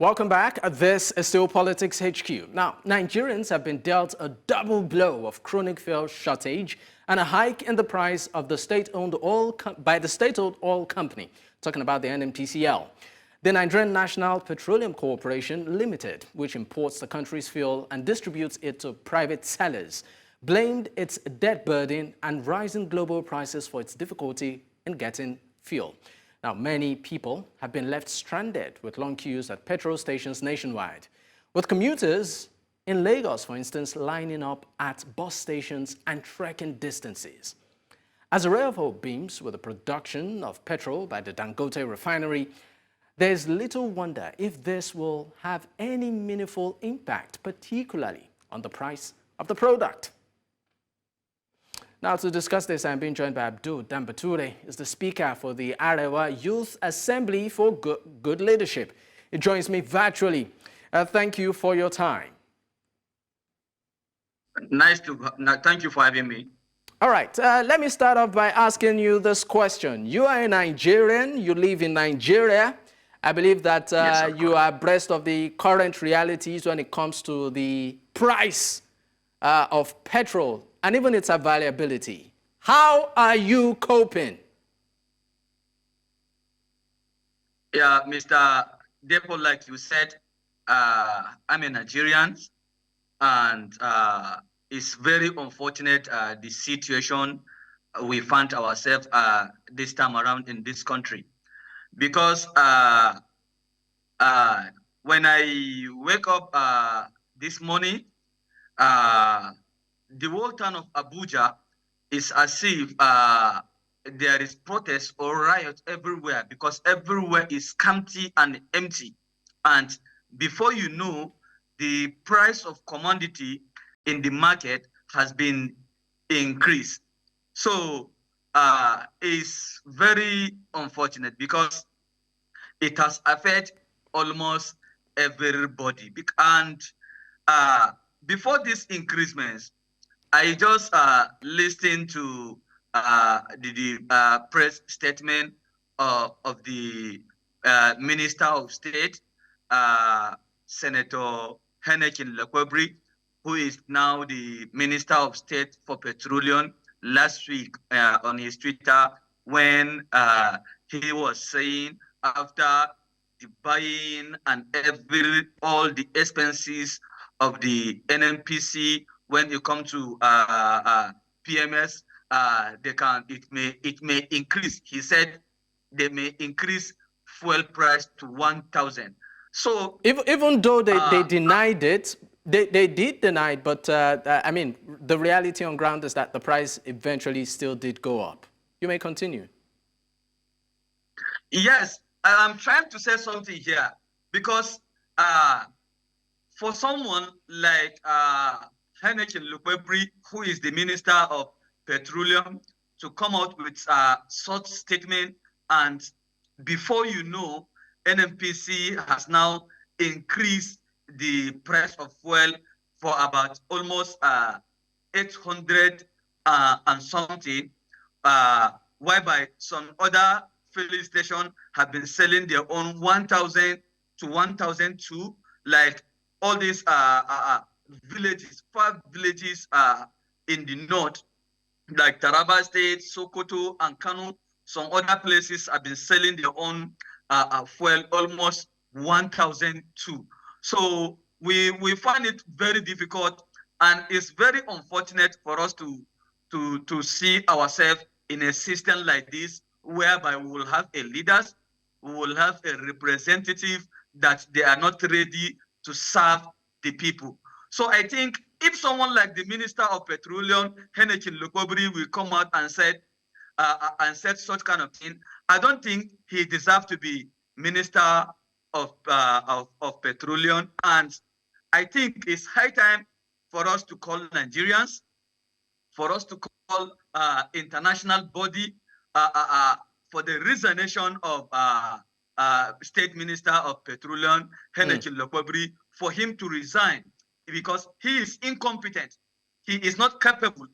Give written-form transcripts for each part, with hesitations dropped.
Welcome back. This is still Politics HQ. Now, Nigerians have been dealt a double blow of chronic fuel shortage and a hike in the price of the state-owned by the state-owned oil company. Talking about the NNPCL. The Nigerian National Petroleum Corporation Limited, which imports the country's fuel and distributes it to private sellers, blamed its debt burden and rising global prices for its difficulty in getting fuel. Now, many people have been left stranded with long queues at petrol stations nationwide, with commuters in Lagos, for instance, lining up at bus stations and trekking distances. As a ray of hope beams with the production of petrol by the Dangote refinery, there's little wonder if this will have any meaningful impact, particularly on the price of the product. Now, to discuss this, I'm being joined by Abdul Dambature, is the speaker for the Arewa Youth Assembly for Good Leadership. He joins me virtually. Thank you for your time. Thank you for having me. All right, let me start off by asking you this question. You are a Nigerian, you live in Nigeria. I believe that yes, you are abreast of the current realities when it comes to the price of petrol and even its availability. How are you coping? Yeah, Mr. Depo, like you said, I'm a Nigerian, and it's very unfortunate the situation we found ourselves this time around in this country. Because when I wake up this morning, the whole town of Abuja is as if there is protest or riot everywhere, because everywhere is scanty and empty. And before you know, the price of commodity in the market has been increased. So it's very unfortunate because it has affected almost everybody. And before these increasements, I just listened to the press statement of the Minister of State, Senator Henekin Lekwebri, who is now the Minister of State for Petroleum, last week on his Twitter, when he was saying after the buying and all the expenses of the NNPC, when you come to PMS, it may increase. He said they may increase fuel price to 1,000. So even though they denied it, they did deny it, but I mean, the reality on ground is that the price eventually still did go up. You may continue. Yes, I'm trying to say something here, because for someone like Henekin Lekwebri, who is the Minister of Petroleum, to come out with such statement, and before you know, NNPC has now increased the price of fuel for about almost 800 and something, whereby some other filling stations have been selling their own 1,000 to 1,002, like all these villages, 5 villages in the north, like Taraba State, Sokoto, and Kano. Some other places have been selling their own fuel almost 1,002. So we find it very difficult, and it's very unfortunate for us to see ourselves in a system like this, whereby we will have a leaders, we will have a representative that they are not ready to serve the people. So I think if someone like the Minister of Petroleum, Henekin Lekwebri, will come out and said such kind of thing, I don't think he deserves to be Minister of Petroleum. And I think it's high time for us to call Nigerians, for us to call international body for the resignation of State Minister of Petroleum, Henekin Lekwebri, for him to resign, because he is incompetent. He is not capable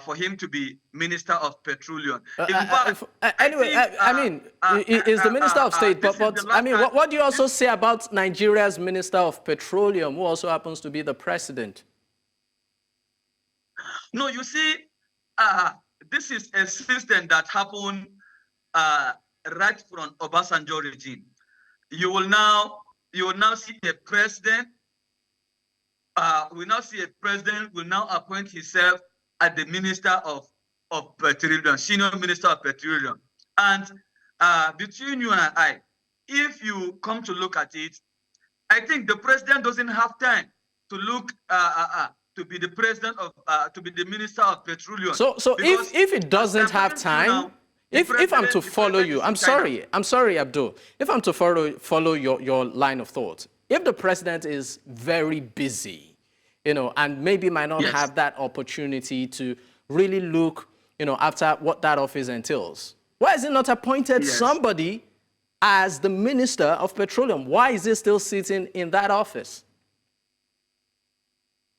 for him to be Minister of Petroleum. In fact, fact, anyway, I mean, is the Minister of State, but I mean, what do you also say about Nigeria's Minister of Petroleum, who also happens to be the president? No, you see, this is a system that happened right from Obasanjo regime. You will now see a president. We now see a president will now appoint himself as the Minister of Petroleum, Senior Minister of Petroleum. And between you and I, if you come to look at it, I think the president doesn't have time to look to be the president of to be the Minister of Petroleum. So if it doesn't have time, if I'm to follow you, I'm sorry, Abdul. If I'm to follow your line of thought, if the president is very busy, and maybe might not have that opportunity to really look, after what that office entails, why is it not appointed somebody as the Minister of Petroleum? Why is he still sitting in that office?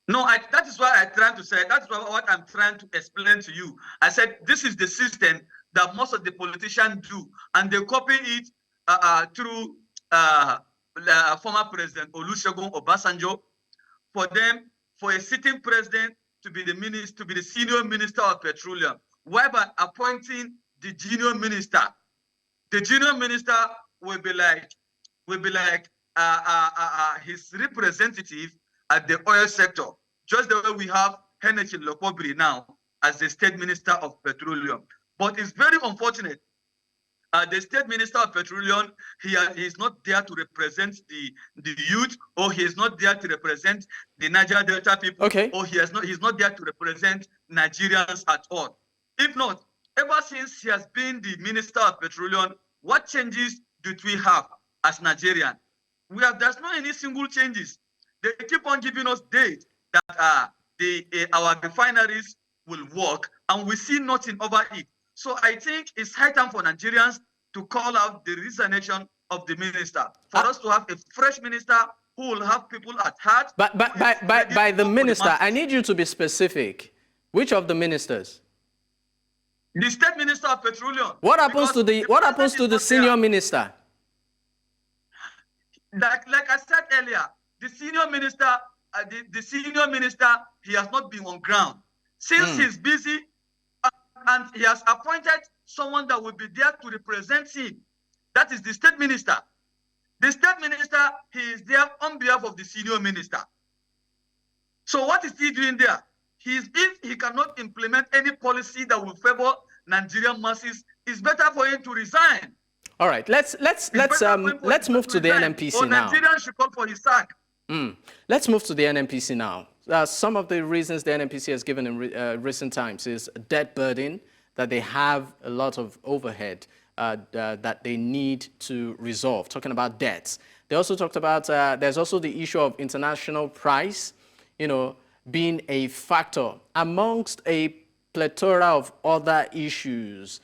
No, that is what I'm trying to say. That's what I'm trying to explain to you. I said this is the system that most of the politicians do, and they copy it through former President Olusegun Obasanjo. For a sitting president to be the senior minister of petroleum, whereby appointing the junior minister. The junior minister will be like his representative at the oil sector, just the way we have Henry Lokobri now as the state minister of petroleum. But it's very unfortunate. The state minister of petroleum, he is not there to represent the youth, or he is not there to represent the Niger Delta people, or he's not there to represent Nigerians at all. If not, ever since he has been the minister of petroleum, what changes did we have as Nigerians? There's not any single changes. They keep on giving us dates that our refineries will work, and we see nothing over it. So I think it's high time for Nigerians to call out the resignation of the minister, for us to have a fresh minister who will have people at heart. But by the minister, I need you to be specific. Which of the ministers? The state minister of petroleum. What happens to the senior minister? Like I said earlier, the senior minister, he has not been on ground since he's busy. And he has appointed someone that will be there to represent him. That is the state minister. The state minister, he is there on behalf of the senior minister. So what is he doing there? If he cannot implement any policy that will favor Nigerian masses, it's better for him to resign. All right, let's move to the NNPC or now. Nigerians should call for his sack. Let's move to the NNPC now. Some of the reasons the NNPC has given in recent times is debt burden, that they have a lot of overhead that they need to resolve, talking about debts. They also talked about, there's also the issue of international price, being a factor amongst a plethora of other issues,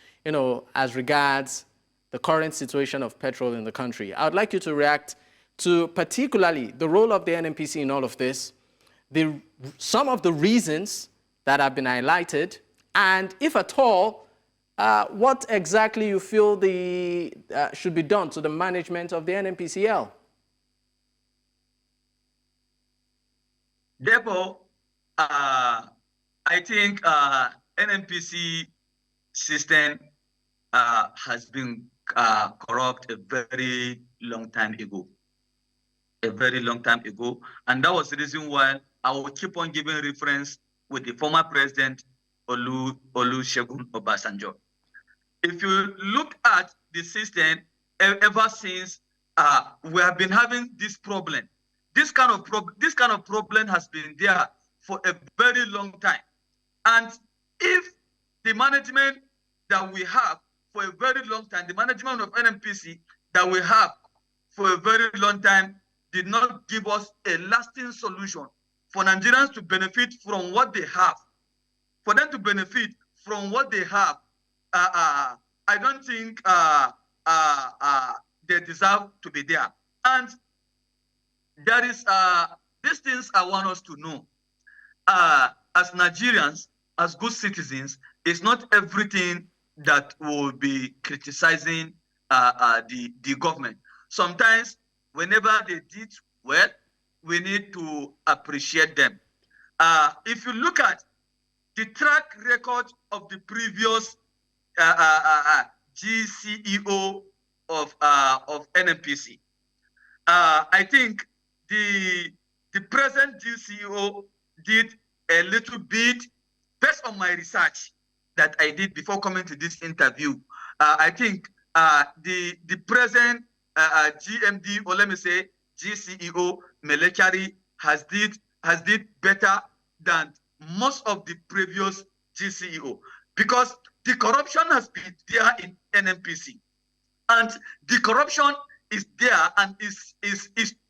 as regards the current situation of petrol in the country. I would like you to react to particularly the role of the NNPC in all of this, some of the reasons that have been highlighted, and if at all, what exactly you feel should be done to the management of the NNPCL. Therefore, I think NNPC system has been corrupt a very long time ago. And that was the reason why I will keep on giving reference with the former president, Olusegun Obasanjo. If you look at the system, ever since we have been having this problem, this kind of problem has been there for a very long time. And if the management that we have for a very long time, the management of NNPC that we have for a very long time did not give us a lasting solution for Nigerians to benefit from what they have. For them to benefit from what they have, I don't think they deserve to be there. And there is these things I want us to know. As Nigerians, as good citizens, it's not everything that will be criticizing the government. Sometimes, whenever they did well, we need to appreciate them. If you look at the track record of the previous GCEO of NNPC, I think the present GCEO did a little bit based on my research that I did before coming to this interview. I think the present GMD, or let me say GCEO Melekari, has did better than most of the previous GCEO, because the corruption has been there in NNPC, and the corruption is there and is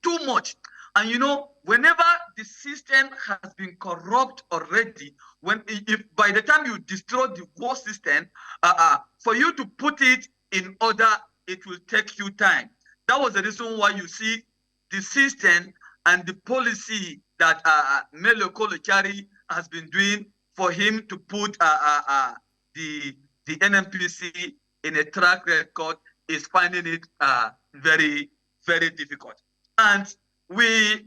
too much. And you know, whenever the system has been corrupt already, if by the time you destroy the whole system, for you to put it in order, it will take you time. That was the reason why you see the system and the policy that Mele Kolokari has been doing for him to put the NNPC in a track record is finding it very, very difficult. And we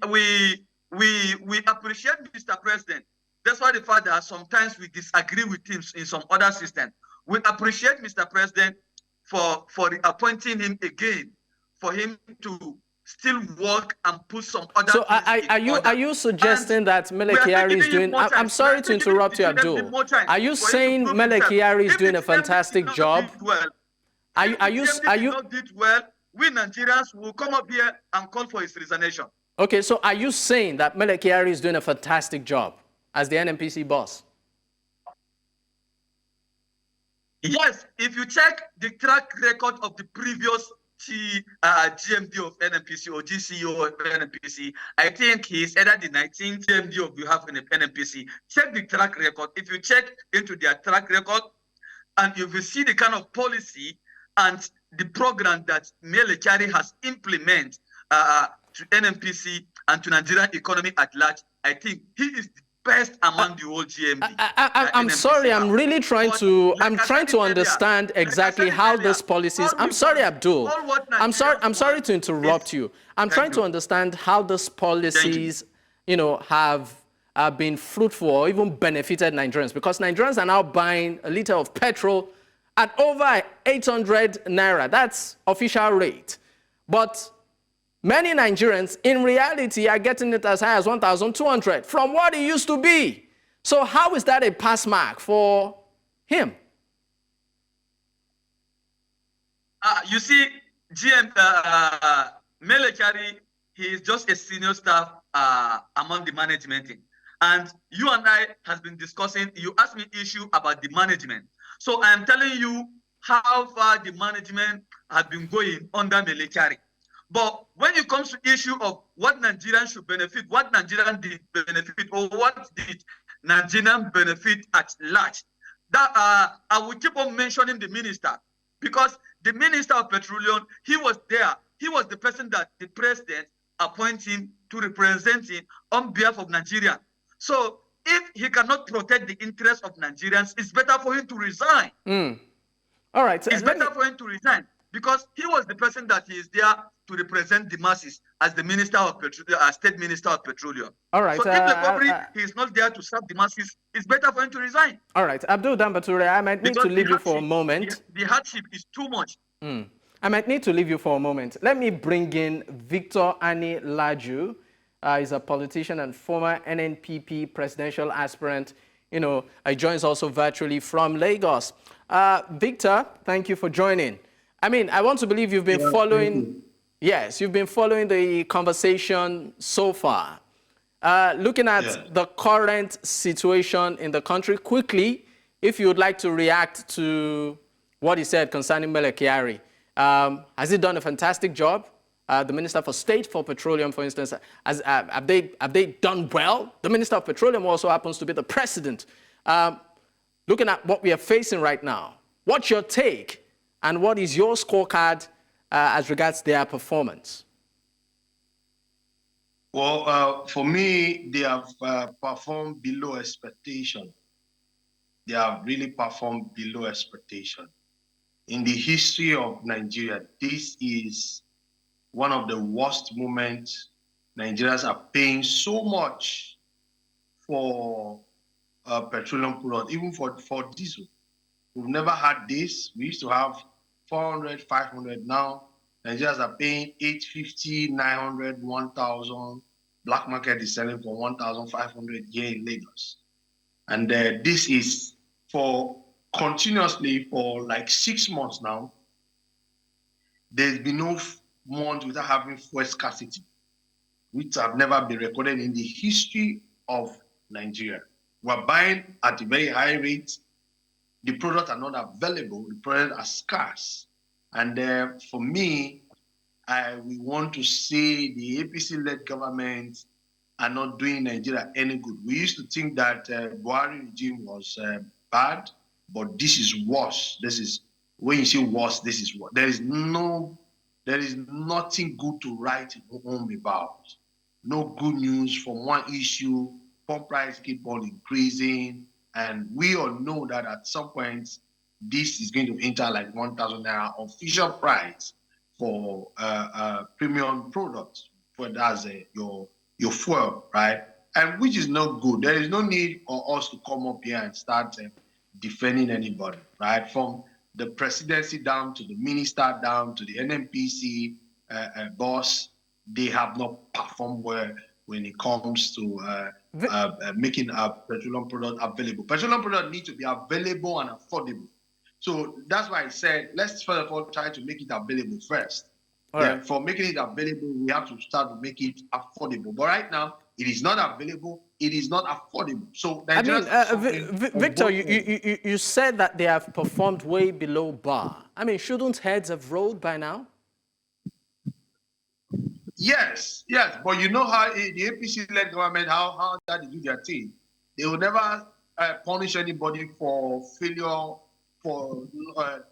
appreciate Mr. President. That's why the fact that sometimes we disagree with him in some other systems. We appreciate Mr. President for appointing him again, for him to still work and put some other. So are you suggesting that Mele Kyari is doing? I'm sorry to interrupt you, Abdul. Are you saying Mele Kyari is doing a fantastic job? Are you did well? We Nigerians will come up here and call for his resignation. Okay, so are you saying that Mele Kyari is doing a fantastic job as the NNPC boss? Yes, if you check the track record of the previous GMD of NNPC or GCEO of NNPC, I think he's either the 19th GMD of you have in the NNPC. Check the track record. If you check into their track record, and if you see the kind of policy and the program that Mele Kyari has implemented to NNPC and to Nigerian economy at large, I think he is the best among the whole GMD. I'm sorry, I'm really trying to, I'm trying to understand exactly how this policies, I'm sorry, Abdul. I'm sorry to interrupt you. I'm trying to understand how these policies, you know, have been fruitful or even benefited Nigerians, because Nigerians are now buying a liter of petrol at over 800 naira. That's official rate. But many Nigerians, in reality, are getting it as high as 1,200 from what it used to be. So how is that a pass mark for him? You see, Mele Kyari, he is just a senior staff among the management team. And you and I has been discussing, you asked me issue about the management. So I am telling you how far the management has been going under Mele Kyari. But when it comes to issue of what Nigerians should benefit, what Nigerians did benefit, or what did Nigerian benefit at large, that I will keep on mentioning the minister, because the Minister of Petroleum, he was there. He was the person that the president appointed him to represent him on behalf of Nigeria. So if he cannot protect the interests of Nigerians, it's better for him to resign. All right. It's better for him to resign, because he was the person that he is there to represent the masses as the Minister of Petroleum, State Minister of Petroleum. All right. So if he is not there to serve the masses, it's better for him to resign. All right. Abdul Dambature, I might need to leave you for a moment. The hardship is too much. I might need to leave you for a moment. Let me bring in Victor Ani-Laju. He's a politician and former NNPP presidential aspirant. You know, he joins also virtually from Lagos. Victor, thank you for joining. I mean, I want to believe you've been following... Yes, you've been following the conversation so far. Looking at the current situation in the country, quickly, if you would like to react to what he said concerning Mele Kyari. Has he done a fantastic job? The Minister for State for Petroleum, for instance, have they done well? The Minister of Petroleum also happens to be the president. Looking at what we are facing right now, what's your take and what is your scorecard as regards their performance? Well, for me, they have performed below expectation. they have really performed below expectation. In the history of Nigeria, this is one of the worst moments. Nigerians are paying so much for petroleum product, even for diesel. We've never had this. We used to have 400, 500. Now Nigerians are paying 850, 900, 1,000. Black market is selling for 1,500 here in Lagos. And this is for continuously for like 6 months now. There's been no month without having fuel scarcity, which have never been recorded in the history of Nigeria. We're buying at a very high rate. The products are not available. The products are scarce. And for me, we want to say the APC-led government are not doing Nigeria any good. We used to think that Buhari regime was bad, but this is worse. This is, when you say worse, this is what. There is nothing good to write home about. No good news from one issue. Pump price keep on increasing. And we all know that at some point, this is going to enter like 1,000 naira official price for premium products, for that's your fuel, right? And which is not good. There is no need for us to come up here and start defending anybody, right? From the presidency down to the minister, down to the NNPC boss, they have not performed well when it comes to making a petroleum product available. Petroleum product need to be available and affordable. So that's why I said, let's first of all try to make it available first. Right. For making it available, we have to start to make it affordable. But right now, it is not available. It is not affordable. So I mean, Victor, you said that they have performed way below bar. I mean, shouldn't heads have rolled by now? Yes, yes. But you know how the APC-led government, how that they do their thing. They will never punish anybody for failure for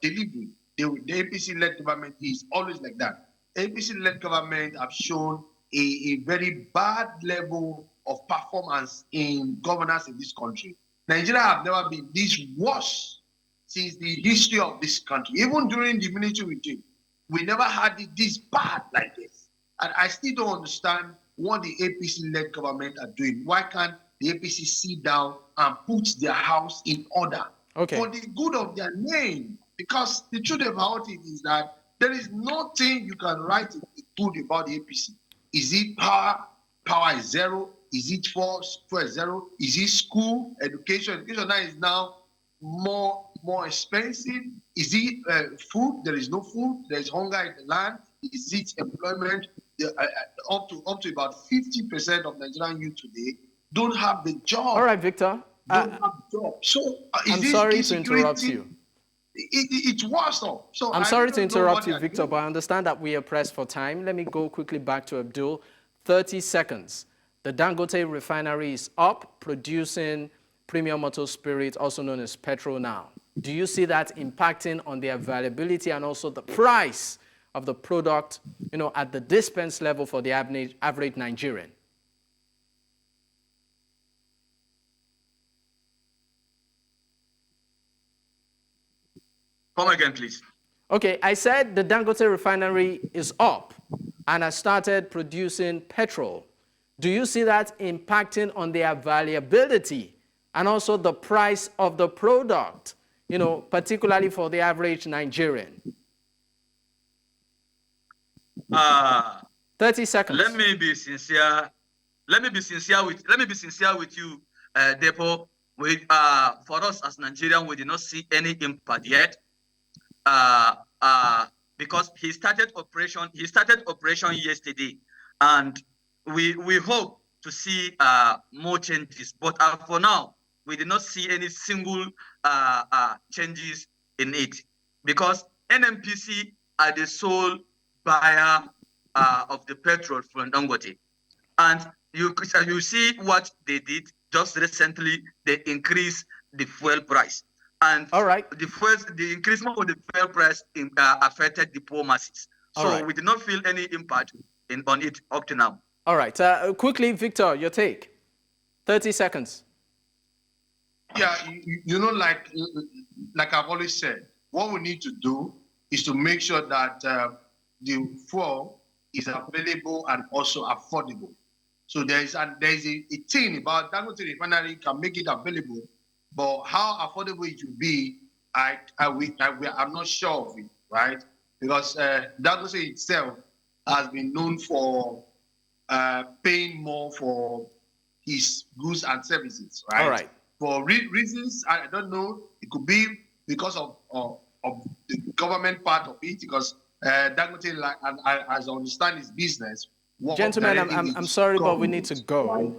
delivery. The APC-led government is always like that. APC-led government have shown a very bad level of performance in governance in this country. Nigeria have never been this worse since the history of this country. Even during the military regime, we never had it this bad like this. And I still don't understand what the APC-led government are doing. Why can't the APC sit down and put their house in order for the good of their name? Because the truth about it is that there is nothing you can write good about the APC. Is it power? Power is zero. Is it force? Force zero. Is it school? Education? Education now is now more expensive. Is it food? There is no food. There is hunger in the land. Is it employment? Up to about 50% of Nigerian youth today don't have the job. All right, Victor. Don't have job. So I'm sorry to interrupt you. It's worse off. So I'm sorry to interrupt you, Victor, but I understand that we are pressed for time. Let me go quickly back to Abdul. 30 seconds. The Dangote refinery is up, producing premium motor spirit, also known as petrol now. Do you see that impacting on the availability and also the price of the product, you know, at the dispense level for the average Nigerian? Come again, please. Okay, I said the Dangote refinery is up and has started producing petrol. Do you see that impacting on the availability and also the price of the product, you know, particularly for the average Nigerian? 30 seconds. Let me be sincere. Let me be sincere with you, Depo. For us as Nigerian, we did not see any impact yet. Because he started operation yesterday, and we hope to see more changes. But for now, we did not see any single changes in it, because NNPC are the sole buyer of the petrol from Dangote. And you see what they did just recently. They increased the fuel price. And all right, the increasement of the fuel price affected the poor masses. So we did not feel any impact on it up to now. All right. Quickly, Victor, your take. 30 seconds. Yeah, you know, like I've always said, what we need to do is to make sure that the fuel is available and also affordable. So there's a thing about Dangote refinery can make it available, but how affordable it will be, I'm not sure of it, right? Because Dangote itself has been known for paying more for his goods and services, right? All right. For reasons I don't know, it could be because of the government part of it, because Dangote, like, and as I understand his business, Gentlemen, I'm sorry, but we need to go. Right?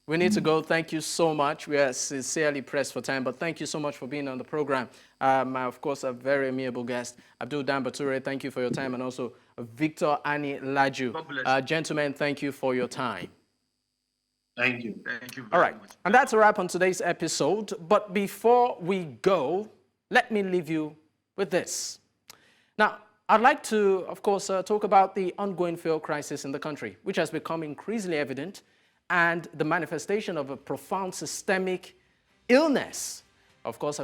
We need to go. Thank you so much. We are sincerely pressed for time, but thank you so much for being on the program. Of course, a very amiable guest, Abdul Dan Bature, thank you for your time, and also Victor Ani-Laju. Gentlemen, thank you for your time. Thank you. Thank you very All right, much. and that's a wrap on today's episode. But before we go, let me leave you with this. Now, I'd like to, of course, talk about the ongoing fuel crisis in the country, which has become increasingly evident, and the manifestation of a profound systemic illness, of course,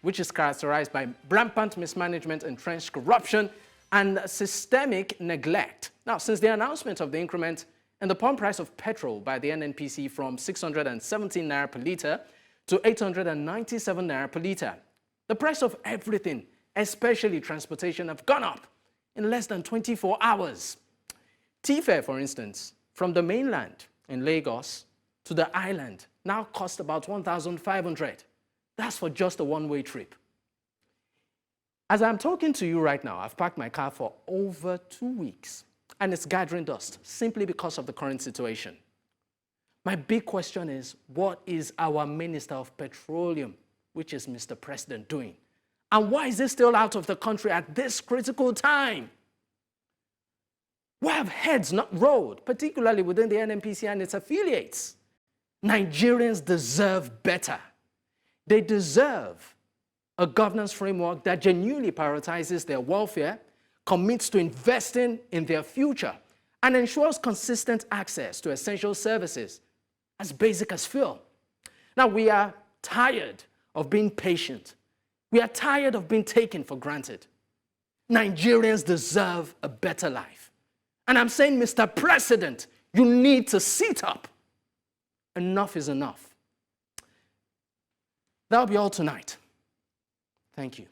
which is characterized by rampant mismanagement, entrenched corruption, and systemic neglect. Now, since the announcement of the increment in the pump price of petrol by the NNPC from 617 naira per litre to 897 naira per litre, the price of everything, especially transportation, have gone up in less than 24 hours. T-fare, for instance, from the mainland in Lagos to the island now costs about 1,500. That's for just a one-way trip. As I'm talking to you right now, I've parked my car for over 2 weeks, and it's gathering dust simply because of the current situation. My big question is, what is our Minister of Petroleum, which is Mr. President, doing? And why is he still out of the country at this critical time? Why have heads not rolled, particularly within the NNPC and its affiliates? Nigerians deserve better. They deserve a governance framework that genuinely prioritizes their welfare, commits to investing in their future, and ensures consistent access to essential services as basic as fuel. Now, we are tired of being patient. We are tired of being taken for granted. Nigerians deserve a better life. And I'm saying, Mr. President, you need to sit up. Enough is enough. That'll be all tonight. Thank you.